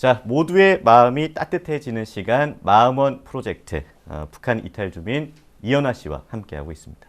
자, 모두의 마음이 따뜻해지는 시간 마음원 프로젝트 북한 이탈 주민 이연아 씨와 함께하고 있습니다.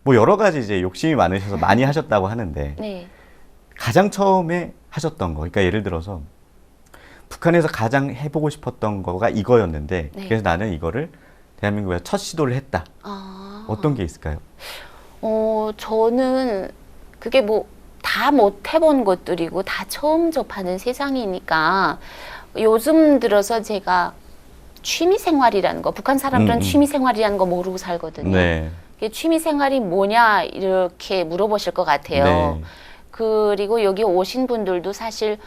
뭐 여러 가지 이제 욕심이 많으셔서 많이 하셨다고 하는데 네. 가장 처음에 하셨던 거, 그러니까 예를 들어서 북한에서 가장 해보고 싶었던 거가 이거였는데 네. 그래서 나는 이거를 대한민국에서 첫 시도를 했다. 어떤 게 있을까요? 저는 그게 뭐 다 못 해본 것들이고 다 처음 접하는 세상이니까 요즘 들어서 제가 취미 생활이라는 거, 북한 사람들은 취미 생활이라는 거 모르고 살거든요. 네. 취미 생활이 뭐냐 이렇게 물어보실 것 같아요. 네. 그리고 여기 오신 분들도 사실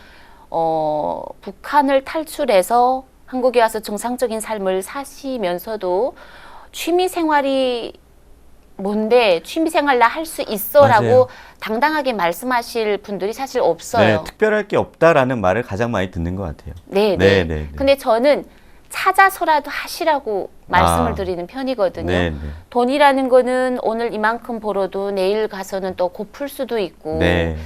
북한을 탈출해서 한국에 와서 정상적인 삶을 사시면서도 취미 생활이 뭔데 취미 생활 나 할 수 있어라고 맞아요. 당당하게 말씀하실 분들이 사실 없어요. 네, 특별할 게 없다라는 말을 가장 많이 듣는 것 같아요. 네, 네, 네. 네, 네. 근데 저는 찾아서라도 하시라고 말씀을 드리는 편이거든요. 네, 네. 돈이라는 거는 오늘 이만큼 벌어도 내일 가서는 또 고플 수도 있고 네.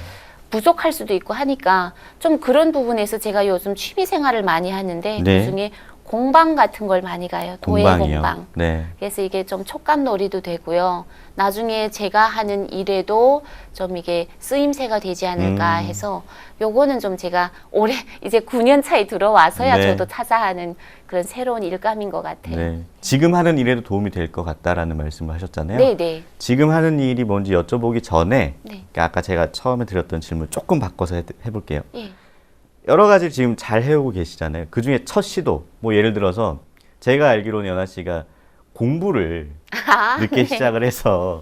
부족할 수도 있고 하니까 좀 그런 부분에서 제가 요즘 취미 생활을 많이 하는데 네. 그중에 공방 같은 걸 많이 가요. 도예 동방이요. 공방. 네. 그래서 이게 좀 촉감놀이도 되고요. 나중에 제가 하는 일에도 좀 이게 쓰임새가 되지 않을까 해서 요거는 좀 제가 올해 이제 9년 차에 들어와서야 네. 저도 찾아 하는 그런 새로운 일감인 것 같아요. 네. 지금 하는 일에도 도움이 될 것 같다라는 말씀을 하셨잖아요. 네, 네. 지금 하는 일이 뭔지 여쭤보기 전에 네. 그러니까 아까 제가 처음에 드렸던 질문 조금 바꿔서 해볼게요. 예. 여러 가지를 지금 잘 해오고 계시잖아요. 그중에 첫 시도, 뭐 예를 들어서 제가 알기로는 연아 씨가 공부를 늦게 네. 시작을 해서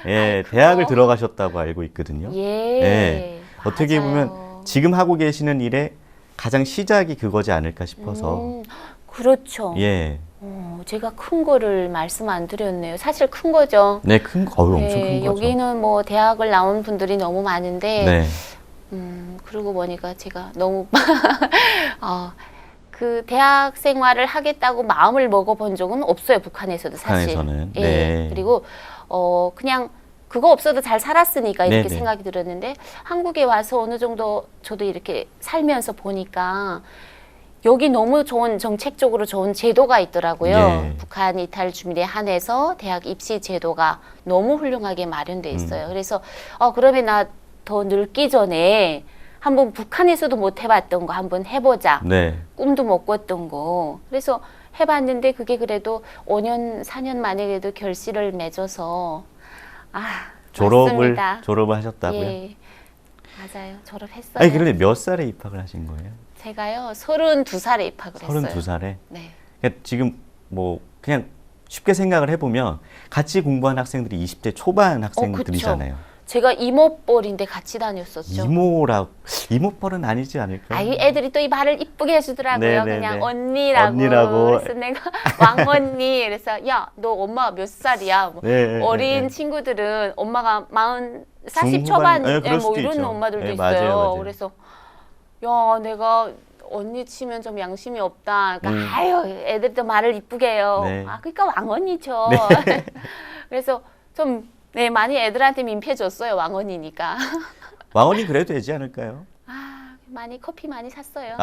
예, 대학을 들어가셨다고 알고 있거든요. 예. 예. 어떻게 맞아요. 보면 지금 하고 계시는 일의 가장 시작이 그거지 않을까 싶어서 그렇죠. 예. 제가 큰 거를 말씀 안 드렸네요. 사실 큰 거죠. 네, 큰 거, 엄청 예, 큰 거죠. 여기는 뭐 대학을 나온 분들이 너무 많은데 네. 그러고 보니까 제가 너무 그 대학 생활을 하겠다고 마음을 먹어본 적은 없어요. 북한에서도 사실. 북한에서는. 예. 네. 그리고 그냥 그거 없어도 잘 살았으니까 이렇게 네네. 생각이 들었는데 한국에 와서 어느 정도 저도 이렇게 살면서 보니까 여기 너무 좋은 정책적으로 좋은 제도가 있더라고요. 예. 북한 이탈 주민에 한해서 대학 입시 제도가 너무 훌륭하게 마련돼 있어요. 그래서 그러면 나 더 늙기 전에 한번 북한에서도 못 해봤던 거 한번 해보자. 네. 꿈도 못 꿨던 거. 그래서 해봤는데 그게 그래도 5년, 4년 만에 그래도 결실을 맺어서 맞습니다. 졸업을 하셨다고요? 예, 맞아요. 졸업했어요. 아니, 그런데 몇 살에 입학을 하신 거예요? 제가요 32살에 입학을 했어요. 32살에? 네. 그러니까 지금 뭐 그냥 쉽게 생각을 해보면 같이 공부한 학생들이 20대 초반 학생들이잖아요. 제가 이모뻘인데 같이 다녔었죠. 이모뻘은 아니지 않을까요? 아이 애들이 또 이 말을 이쁘게 해주더라고요. 네네네. 그냥 언니라고. 그래서 내가 왕언니. 그래서 야, 너 엄마 몇 살이야? 뭐 네, 어린 네. 친구들은 엄마가 40 중후반, 초반 네, 그럴 뭐 수도 이런 있죠. 엄마들도 네, 있어요. 맞아요. 그래서 야, 내가 언니 치면 좀 양심이 없다. 그러니까 아유, 애들도 말을 이쁘게 해요. 네. 그러니까 왕언니죠. 그래서 좀 많이 애들한테 민폐 줬어요. 왕언니니까. 왕언니 그래도 되지 않을까요? 많이 커피 많이 샀어요.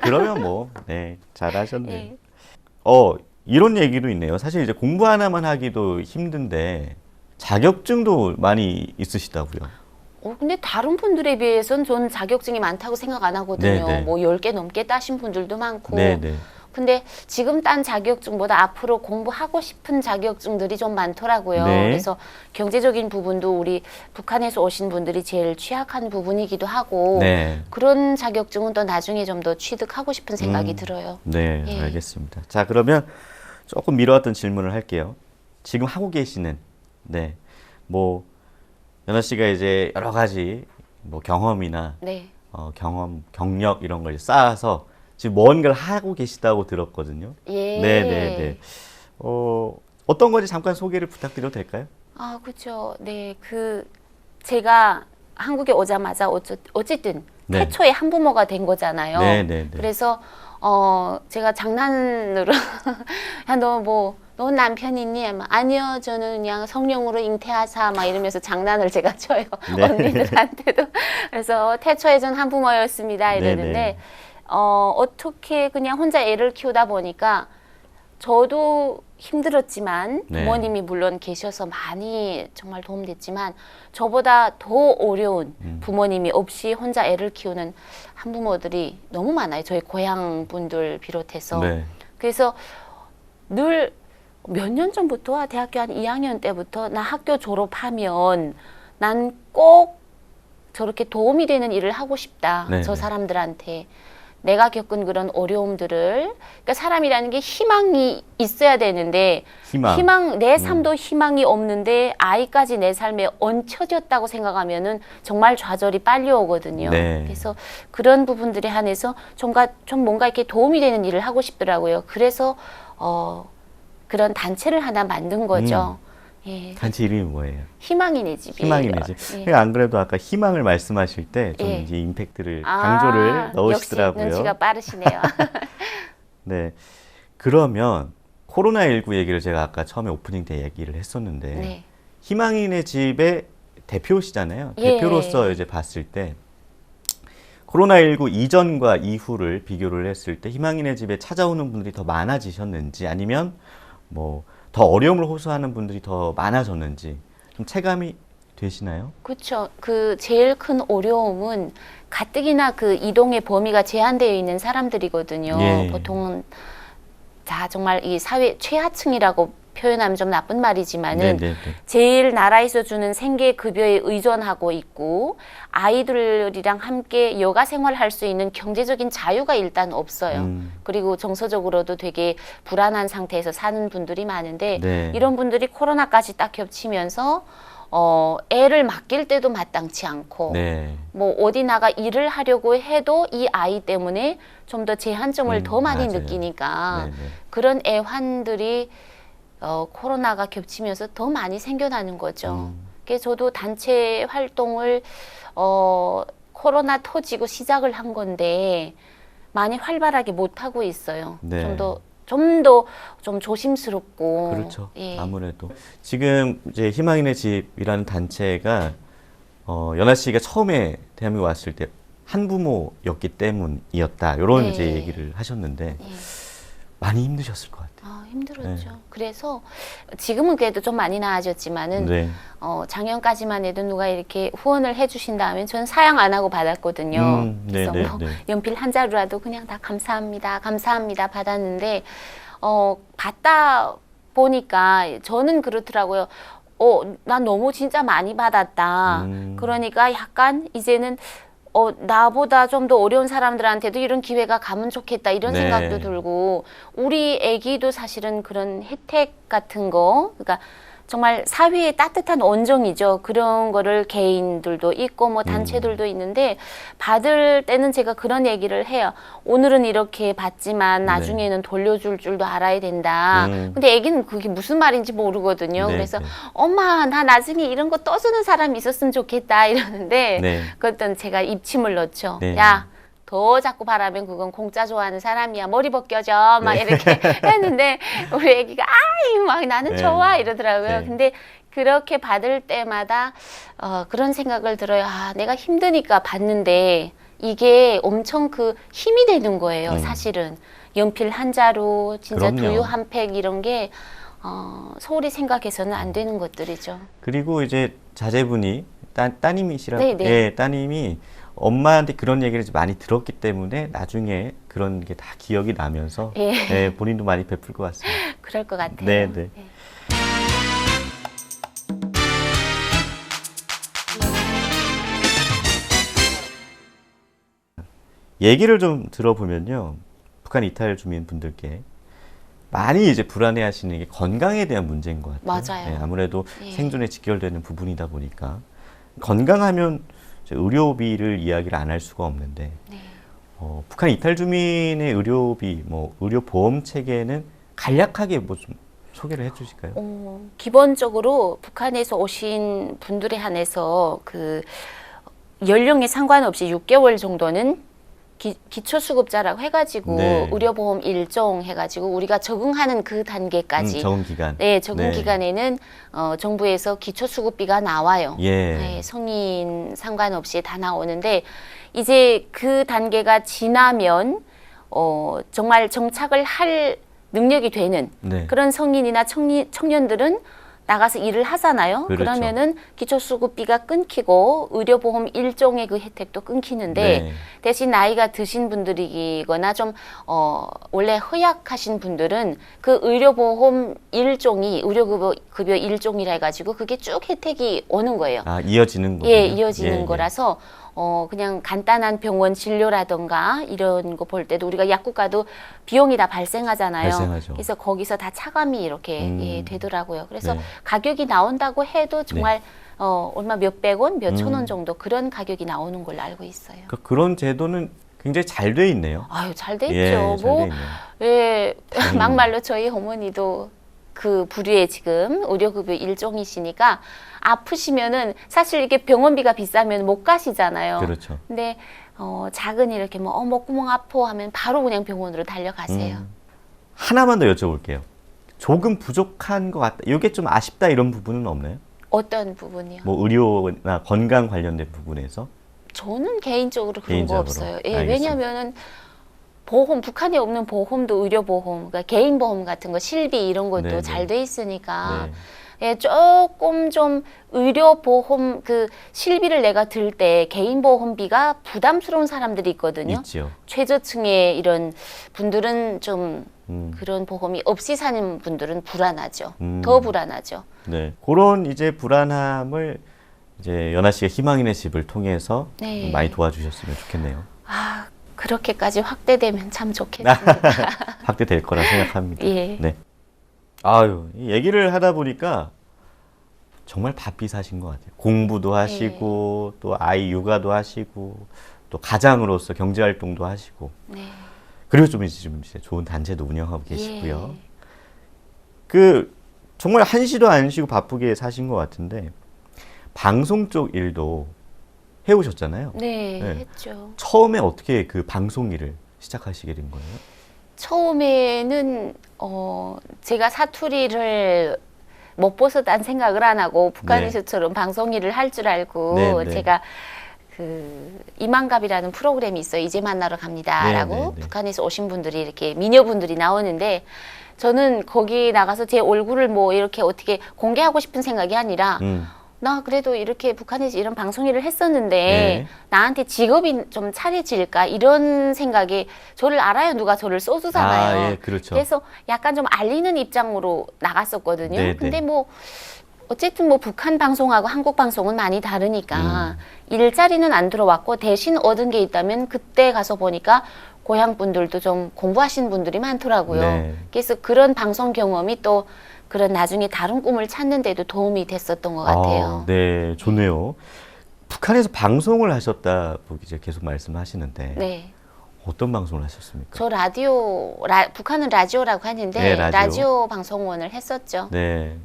그러면 뭐, 네, 잘하셨네요. 네. 이런 얘기도 있네요. 사실 이제 공부 하나만 하기도 힘든데 자격증도 많이 있으시다고요. 근데 다른 분들에 비해서는 전 자격증이 많다고 생각 안 하거든요. 네네. 뭐 10개 넘게 따신 분들도 많고. 네네. 근데 지금 딴 자격증보다 앞으로 공부하고 싶은 자격증들이 좀 많더라고요. 네. 그래서 경제적인 부분도 우리 북한에서 오신 분들이 제일 취약한 부분이기도 하고 네. 그런 자격증은 또 나중에 좀 더 취득하고 싶은 생각이 들어요. 네, 예. 알겠습니다. 자, 그러면 조금 미뤄왔던 질문을 할게요. 지금 하고 계시는, 뭐, 연아 씨가 이제 여러 가지 뭐 경험이나 네. 경험, 경력 이런 걸 쌓아서 지금 뭔가를 하고 계시다고 들었거든요. 예. 네네네. 어떤 건지 잠깐 소개를 부탁드려도 될까요? 아, 그렇죠. 네, 제가 한국에 오자마자 어쨌든 네. 태초에 한부모가 된 거잖아요. 네네네. 그래서 제가 장난으로 야, 너 남편 있니? 하면 아니요, 저는 그냥 성령으로 잉태하사 막 이러면서 장난을 제가 쳐요. 네. 언니들한테도. 그래서 태초에 전 한부모였습니다 이러는데 네네. 어떻게 그냥 혼자 애를 키우다 보니까 저도 힘들었지만 네. 부모님이 물론 계셔서 많이 정말 도움됐지만 저보다 더 어려운 부모님이 없이 혼자 애를 키우는 한부모들이 너무 많아요. 저희 고향 분들 비롯해서. 네. 그래서 늘 몇 년 전부터 대학교 한 2학년 때부터 나 학교 졸업하면 난 꼭 저렇게 도움이 되는 일을 하고 싶다. 네, 저 네. 사람들한테. 내가 겪은 그런 어려움들을, 그러니까 사람이라는 게 희망이 있어야 되는데 희망. 내 삶도 희망이 없는데 아이까지 내 삶에 얹혀졌다고 생각하면은 정말 좌절이 빨리 오거든요. 네. 그래서 그런 부분들에 한해서 좀 뭔가 이렇게 도움이 되는 일을 하고 싶더라고요. 그래서 그런 단체를 하나 만든 거죠. 예. 단체 이름이 뭐예요? 희망인의 집이에요. 희망이네 집. 예. 안 그래도 아까 희망을 말씀하실 때 좀 예. 이제 임팩트를 강조를 넣으시더라고요. 역시 눈치가 빠르시네요. 네. 그러면 코로나19 얘기를 제가 아까 처음에 오프닝 때 얘기를 했었는데 네. 희망인의 집의 대표시잖아요. 예. 대표로서 이제 봤을 때 코로나19 이전과 이후를 비교를 했을 때 희망인의 집에 찾아오는 분들이 더 많아지셨는지 아니면 뭐 더 어려움을 호소하는 분들이 더 많아졌는지 좀 체감이 되시나요? 그렇죠. 제일 큰 어려움은 가뜩이나 이동의 범위가 제한되어 있는 사람들이거든요. 예. 보통은 정말 이 사회 최하층이라고 표현하면 좀 나쁜 말이지만은 네네네. 제일 나라에서 주는 생계급여에 의존하고 있고 아이들이랑 함께 여가 생활할 수 있는 경제적인 자유가 일단 없어요. 그리고 정서적으로도 되게 불안한 상태에서 사는 분들이 많은데 네. 이런 분들이 코로나까지 딱 겹치면서 애를 맡길 때도 마땅치 않고 네. 뭐 어디 나가 일을 하려고 해도 이 아이 때문에 좀 더 제한점을 더 많이 맞아요. 느끼니까 네네. 그런 애환들이 코로나가 겹치면서 더 많이 생겨나는 거죠. 그래서 저도 단체 활동을 코로나 터지고 시작을 한 건데 많이 활발하게 못 하고 있어요. 네. 좀 더 조심스럽고. 그렇죠. 예. 아무래도 지금 이제 희망인의 집이라는 단체가 연아 씨가 처음에 대한민국 왔을 때 한부모였기 때문이었다. 이런 네. 이제 얘기를 하셨는데 예. 많이 힘드셨을 것 같아요. 힘들었죠. 네. 그래서 지금은 그래도 좀 많이 나아졌지만은 네. 작년까지만 해도 누가 이렇게 후원을 해주신다면 저는 사양 안 하고 받았거든요. 그래서 네, 뭐 네. 연필 한 자루라도 그냥 다 감사합니다, 감사합니다 받았는데 받다 보니까 저는 그렇더라고요. 난 너무 진짜 많이 받았다. 그러니까 약간 이제는 나보다 좀 더 어려운 사람들한테도 이런 기회가 가면 좋겠다 이런 네. 생각도 들고 우리 애기도 사실은 그런 혜택 같은 거 그러니까 정말 사회의 따뜻한 원정이죠. 그런 거를 개인들도 있고 뭐 단체들도 있는데 받을 때는 제가 그런 얘기를 해요. 오늘은 이렇게 받지만 나중에는 돌려줄 줄도 알아야 된다. 근데 애기는 그게 무슨 말인지 모르거든요. 네, 그래서 네. 엄마 나 나중에 이런 거 떠주는 사람이 있었으면 좋겠다 이러는데 네. 그것도 제가 입침을 넣죠. 네. 야, 더 자꾸 바라면 그건 공짜 좋아하는 사람이야. 머리 벗겨져. 막 네. 이렇게 했는데 우리 애기가 아이 막 나는 네. 좋아 이러더라고요. 네. 근데 그렇게 받을 때마다 그런 생각을 들어요. 내가 힘드니까 받는데 이게 엄청 힘이 되는 거예요. 사실은 연필 한 자루, 진짜 그럼요. 두유 한 팩 이런 게 소홀히 생각해서는 안 되는 것들이죠. 그리고 이제 자제분이 따님이시라고 네, 네. 예, 따님이 엄마한테 그런 얘기를 많이 들었기 때문에 나중에 그런 게 다 기억이 나면서 예. 예, 본인도 많이 베풀 것 같습니다. 그럴 것 같아요. 네, 네. 얘기를 좀 들어보면요. 북한 이탈 주민분들께 많이 이제 불안해하시는 게 건강에 대한 문제인 것 같아요. 맞아요. 예, 아무래도 예. 생존에 직결되는 부분이다 보니까 건강하면 의료비를 이야기를 안 할 수가 없는데 네. 북한 이탈 주민의 의료비, 뭐 의료 보험 체계는 간략하게 뭐 좀 소개를 해주실까요? 기본적으로 북한에서 오신 분들에 한해서 그 연령에 상관없이 6개월 정도는 기초수급자라고 해가지고 네. 의료보험 일종 해가지고 우리가 적응하는 그 단계까지 적응 기간. 네, 적응 네. 기간에는 정부에서 기초수급비가 나와요. 예. 네, 성인 상관없이 다 나오는데 이제 그 단계가 지나면 정말 정착을 할 능력이 되는 네. 그런 성인이나 청년들은 나가서 일을 하잖아요. 그렇죠. 그러면은 기초수급비가 끊기고 의료보험 일종의 그 혜택도 끊기는데 네. 대신 나이가 드신 분들이거나 좀 원래 허약하신 분들은 그 의료보험 일종이 의료급여 일종이라 해가지고 그게 쭉 혜택이 오는 거예요. 아, 이어지는 거군요. 예, 이어지는 예, 거라서 그냥 간단한 병원 진료라던가 이런 거 볼 때도 우리가 약국 가도 비용이 다 발생하잖아요. 발생하죠. 그래서 거기서 다 차감이 이렇게 예, 되더라고요. 그래서 네. 가격이 나온다고 해도 정말 얼마 몇백 원, 몇천 원 정도 그런 가격이 나오는 걸로 알고 있어요. 그런 제도는 굉장히 잘 돼 있네요. 아유, 잘 돼 예, 있죠. 잘 뭐, 돼 있네요. 예, 막말로 저희 어머니도 그 부류에 지금 의료급여 일종이시니까 아프시면은 사실 이게 병원비가 비싸면 못 가시잖아요. 그렇죠. 근데 작은 이렇게 뭐 목구멍 아파 하면 바로 그냥 병원으로 달려가세요. 하나만 더 여쭤볼게요. 조금 부족한 것 같다. 이게 좀 아쉽다 이런 부분은 없나요? 어떤 부분이요? 뭐 의료나 건강 관련된 부분에서? 저는 개인적으로 그런 개인적으로. 거 없어요. 예, 알겠습니다. 왜냐면은 보험, 북한에 없는 보험도 의료보험, 그러니까 개인보험 같은 거, 실비 이런 것도 네네. 잘 돼 있으니까 네. 예, 조금 좀 의료보험 그 실비를 내가 들 때 개인보험비가 부담스러운 사람들이 있거든요. 있죠. 최저층의 이런 분들은 좀 음. 그런 보험이 없이 사는 분들은 불안하죠. 음. 더 불안하죠. 네. 그런 이제 불안함을 이제 연아 씨가 희망인의 집을 통해서 네. 많이 도와주셨으면 좋겠네요. 아, 그렇게까지 확대되면 참 좋겠습니다. 확대될 거라 생각합니다. 예. 네. 아유, 이 얘기를 하다 보니까 정말 바삐 사신 것 같아요. 공부도 하시고 또 아이 육아도 하시고 또 가장으로서 경제 활동도 하시고 네. 그리고 좀 이제 좋은 단체도 운영하고 계시고요. 예. 그 정말 한시도 안 쉬고 바쁘게 사신 것 같은데 방송 쪽 일도 해오셨잖아요. 네, 네. 했죠. 처음에 어떻게 그 방송 일을 시작하시게 된 거예요? 처음에는 제가 사투리를 못 벗었다는 생각을 안 하고 북한에서처럼 방송 일을 할 줄 알고 네, 네. 제가 그 이만갑이라는 프로그램이 있어요. 이제 만나러 갑니다라고 네, 네, 네. 북한에서 오신 분들이 이렇게 미녀분들이 나오는데 저는 거기 나가서 제 얼굴을 뭐 이렇게 어떻게 공개하고 싶은 생각이 아니라 나 그래도 이렇게 북한에서 이런 방송 일을 했었는데 네. 나한테 직업이 좀 차려질까 이런 생각에 저를 알아요. 누가 저를 써주잖아요. 아, 예, 그렇죠. 그래서 약간 좀 알리는 입장으로 나갔었거든요. 네, 근데 네. 뭐 어쨌든 뭐 북한 방송하고 한국 방송은 많이 다르니까 일자리는 안 들어왔고 대신 얻은 게 있다면 그때 가서 보니까 고향 분들도 좀 공부하신 분들이 많더라고요. 네. 그래서 그런 방송 경험이 또 그런 나중에 다른 꿈을 찾는 데도 도움이 됐었던 것 같아요. 아, 네, 좋네요. 북한에서 방송을 하셨다고 이제 계속 말씀하시는데 네. 어떤 방송을 하셨습니까? 저 라디오, 북한은 라디오라고 하는데 네, 라디오. 라디오 방송원을 했었죠. 네.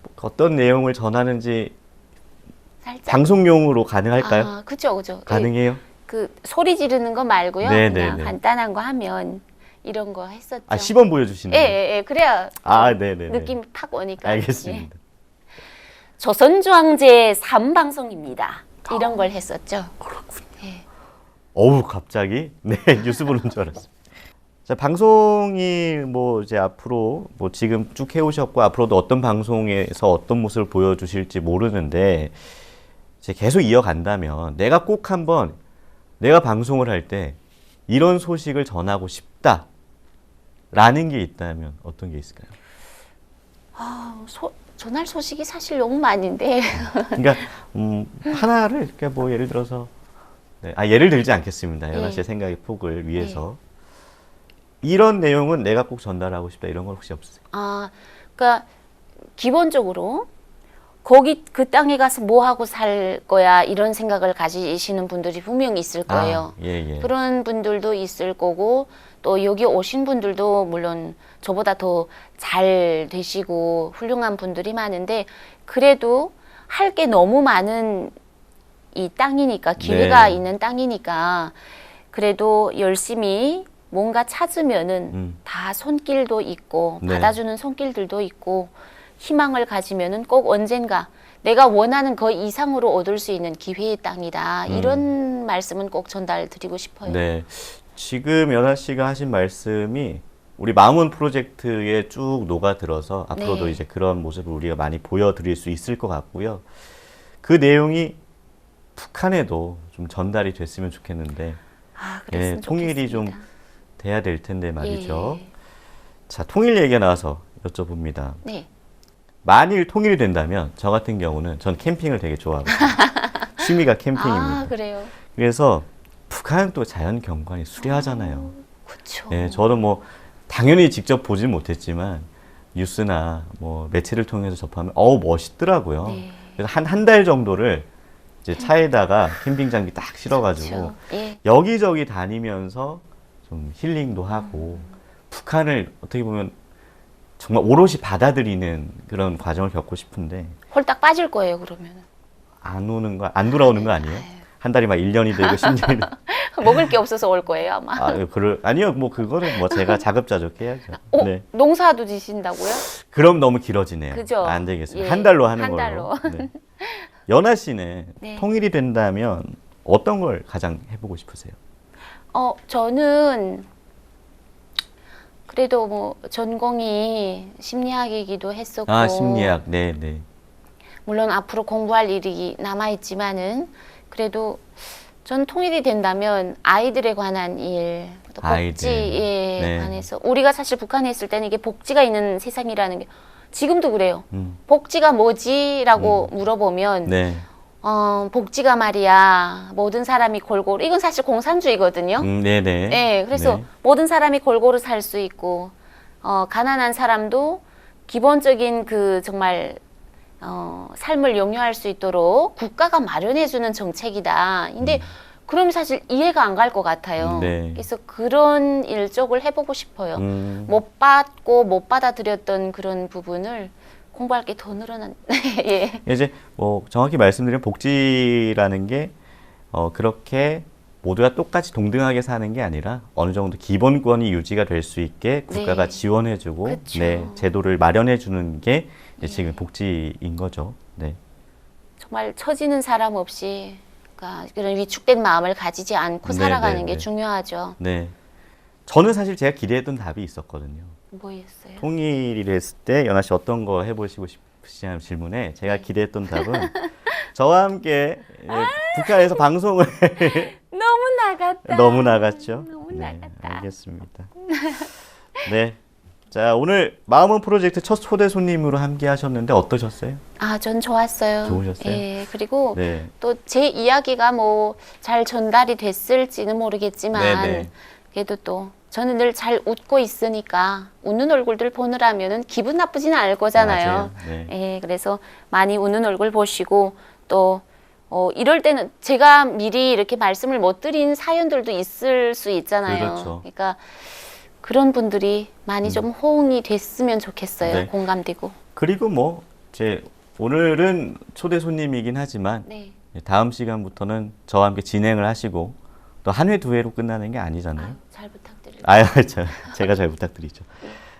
뭐 어떤 내용을 전하는지 살짝. 방송용으로 가능할까요? 아, 그죠, 그죠. 가능해요? 그 소리 지르는 거 말고요. 네, 그냥 네, 네. 간단한 거 하면 이런 거 했었죠. 아, 시범 보여주시는 예, 거예요? 예, 예. 그래야 아, 좀 네, 네, 네. 느낌이 팍 오니까. 알겠습니다. 예. 조선중앙제 3방송입니다. 이런 걸 했었죠. 그렇군요. 예. 어우, 갑자기 네 뉴스 보는 줄 알았어요. 자, 방송이 뭐 이제 앞으로 뭐 지금 쭉 해오셨고 앞으로도 어떤 방송에서 어떤 모습을 보여주실지 모르는데 이제 계속 이어간다면 내가 꼭 한번 내가 방송을 할 때 이런 소식을 전하고 싶다라는 게 있다면 어떤 게 있을까요? 아, 전할 소식이 사실 너무 많은데. 그러니까 하나를 그러니까 뭐 예를 들어서 네, 예를 들지 않겠습니다. 연아 예. 씨의 생각의 폭을 위해서 이런 내용은 내가 꼭 전달하고 싶다 이런 건 혹시 없으세요? 그러니까 기본적으로 거기 그 땅에 가서 뭐 하고 살 거야 이런 생각을 가지시는 분들이 분명히 있을 거예요. 예. 그런 분들도 있을 거고 또 여기 오신 분들도 물론 저보다 더 잘 되시고 훌륭한 분들이 많은데 그래도 할 게 너무 많은 이 땅이니까 기회가 네. 있는 땅이니까 그래도 열심히 뭔가 찾으면은 다 손길도 있고 네. 받아주는 손길들도 있고 희망을 가지면은 꼭 언젠가 내가 원하는 그 이상으로 얻을 수 있는 기회의 땅이다. 이런 말씀은 꼭 전달드리고 싶어요. 네. 지금 연아 씨가 하신 말씀이 우리 마음은 프로젝트에 쭉 녹아들어서 앞으로도 네. 이제 그런 모습을 우리가 많이 보여드릴 수 있을 것 같고요. 그 내용이 북한에도 좀 전달이 됐으면 좋겠는데 그랬으면 통일이 좀 좋겠습니다. 돼야 될 텐데 말이죠. 예. 자, 통일 얘기가 나와서 여쭤봅니다. 네. 만일 통일이 된다면 저 같은 경우는 전 캠핑을 되게 좋아하거든요. 취미가 캠핑입니다. 그래요. 그래서 북한은 또 자연 경관이 수려하잖아요. 그렇죠. 예, 저는 뭐 당연히 직접 보진 못했지만 뉴스나 뭐 매체를 통해서 접하면 멋있더라고요. 네. 그래서 한 달 정도를 이제 차에다가 캠핑 장비 딱 실어가지고 그렇죠. 예. 여기저기 다니면서 좀 힐링도 하고 북한을 어떻게 보면 정말 오롯이 받아들이는 그런 과정을 겪고 싶은데 홀딱 빠질 거예요, 그러면. 안 돌아오는 거 아니에요? 한 달이 막 1년이 되고 10년이 되고. 먹을 게 없어서 올 거예요, 아마. 아니요, 뭐 그거는 뭐 제가 자급자족 해야죠. 네. 농사도 지신다고요? 그럼 너무 길어지네요. 그죠? 안 되겠습니다. 예, 한 달로 하는 한 걸로. 달로. 네. 연아 씨는 네. 통일이 된다면 어떤 걸 가장 해보고 싶으세요? 저는 그래도 뭐 전공이 심리학이기도 했었고 심리학. 네, 네. 물론 앞으로 공부할 일이 남아있지만은 그래도 전 통일이 된다면 아이들에 관한 일, 또 아이들. 복지에 네. 관해서 우리가 사실 북한에 있을 때는 이게 복지가 있는 세상이라는 게 지금도 그래요. 음. 복지가 뭐지라고 물어보면 네. 복지가 말이야 모든 사람이 골고루 이건 사실 공산주의거든요. 네, 네. 네, 그래서 네. 모든 사람이 골고루 살 수 있고 가난한 사람도 기본적인 그 정말 삶을 영유할 수 있도록 국가가 마련해주는 정책이다. 근데 그럼 사실 이해가 안 갈 것 같아요. 네. 그래서 그런 일적을 해보고 싶어요. 음. 못 받고 못 받아들였던 그런 부분을 공부할 게 더 늘어난. 예. 이제 뭐 정확히 말씀드리면 복지라는 게 그렇게 모두가 똑같이 동등하게 사는 게 아니라 어느 정도 기본권이 유지가 될 수 있게 국가가 네. 지원해주고 그쵸. 네, 제도를 마련해주는 게 이제 지금 복지인 거죠. 네. 정말 처지는 사람 없이 그러니까 그런 위축된 마음을 가지지 않고 네, 살아가는 네, 게 네. 중요하죠. 네. 저는 사실 제가 기대했던 답이 있었거든요. 뭐였어요? 통일이 됐을 때 연아 씨 어떤 거 해보시고 싶으시냐는 질문에 제가 기대했던 답은 저와 함께 북한에서 방송을 너무 나갔다. 너무 나갔죠. 너무 네, 나갔다. 알겠습니다. 네. 자, 오늘 마음은 프로젝트 첫 초대 손님으로 함께 하셨는데 어떠셨어요? 전 좋았어요. 좋으셨어요? 예, 그리고 네. 또 제 이야기가 뭐 잘 전달이 됐을지는 모르겠지만 네, 네. 그래도 또 저는 늘 잘 웃고 있으니까 웃는 얼굴들 보느라면은 기분 나쁘지는 않을 거잖아요. 맞아요. 네. 예, 그래서 많이 웃는 얼굴 보시고 또 이럴 때는 제가 미리 이렇게 말씀을 못 드린 사연들도 있을 수 있잖아요. 그렇죠. 그러니까 그런 분들이 많이 좀 호응이 됐으면 좋겠어요. 네. 공감되고. 그리고 뭐 오늘은 초대 손님이긴 하지만 네. 다음 시간부터는 저와 함께 진행을 하시고 또 한 회, 두 회로 끝나는 게 아니잖아요. 잘 부탁드립니다. 제가 잘 부탁드리죠.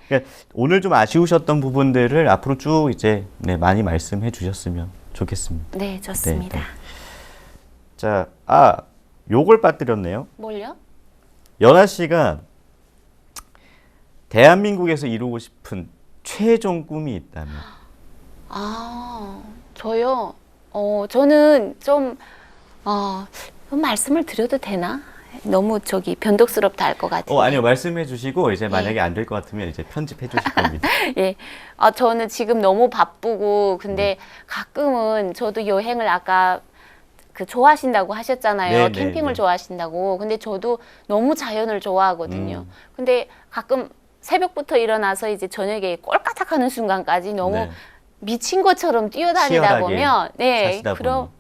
그러니까 오늘 좀 아쉬우셨던 부분들을 앞으로 쭉 이제 많이 말씀해 주셨으면 좋겠습니다. 네, 좋습니다. 네, 네. 자, 요걸 빠뜨렸네요. 뭘요? 연아 씨가 대한민국에서 이루고 싶은 최종 꿈이 있다면? 저요? 저는 좀, 말씀을 드려도 되나? 너무 변덕스럽다 할 것 같아요. 아니요. 말씀해 주시고 이제 만약에 안 될 것 같으면 이제 편집해 주실 겁니다. 예. 저는 지금 너무 바쁘고, 근데 가끔은 저도 여행을 아까 좋아하신다고 하셨잖아요. 네, 캠핑을 네. 좋아하신다고. 근데 저도 너무 자연을 좋아하거든요. 근데 가끔 새벽부터 일어나서 이제 저녁에 꼴까닥하는 순간까지 너무 네. 미친 것처럼 뛰어다니다 치열하게 보면 네, 사시다 그런 보니.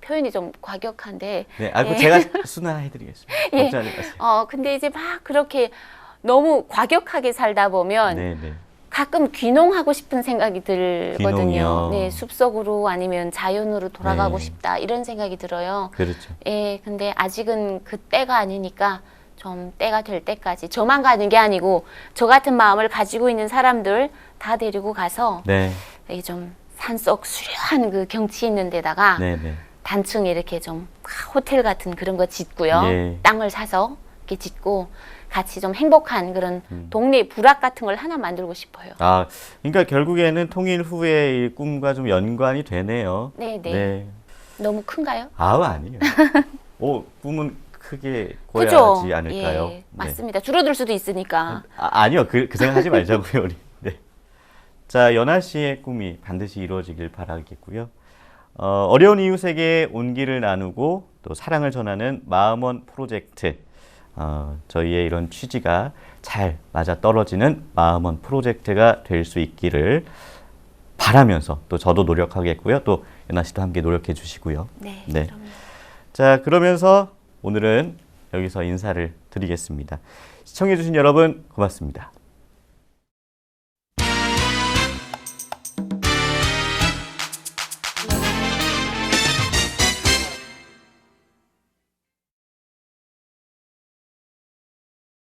표현이 좀 과격한데 네, 아이고 예. 제가 순화해드리겠습니다. 예. 걱정하지 마세요. 근데 이제 막 그렇게 너무 과격하게 살다 보면 네, 네. 가끔 귀농하고 싶은 생각이 들거든요. 귀농이요? 네, 숲속으로 아니면 자연으로 돌아가고 네. 싶다 이런 생각이 들어요. 그렇죠. 예, 근데 아직은 그 때가 아니니까 좀 때가 될 때까지 저만 가는 게 아니고 저 같은 마음을 가지고 있는 사람들 다 데리고 가서 네, 좀 산속 수려한 그 경치 있는 데다가 네, 네. 단층에 이렇게 좀 호텔 같은 그런 거 짓고요. 예. 땅을 사서 이렇게 짓고 같이 좀 행복한 그런 음. 동네 부락 같은 걸 하나 만들고 싶어요. 아, 그러니까 결국에는 통일 후의 이 꿈과 좀 연관이 되네요. 네, 네. 네. 너무 큰가요? 아우, 아니에요. 꿈은 크게 그죠? 꿔야지 않을까요? 예, 네. 맞습니다. 줄어들 수도 있으니까. 아니요. 그 생각하지 말자고요, 우리. 네. 자, 연아 씨의 꿈이 반드시 이루어지길 바라겠고요. 어려운 이웃에게 온기를 나누고 또 사랑을 전하는 마음원 프로젝트. 저희의 이런 취지가 잘 맞아 떨어지는 마음원 프로젝트가 될 수 있기를 바라면서 또 저도 노력하겠고요. 또 연아 씨도 함께 노력해 주시고요. 네. 네. 그럼요. 자, 그러면서 오늘은 여기서 인사를 드리겠습니다. 시청해 주신 여러분 고맙습니다.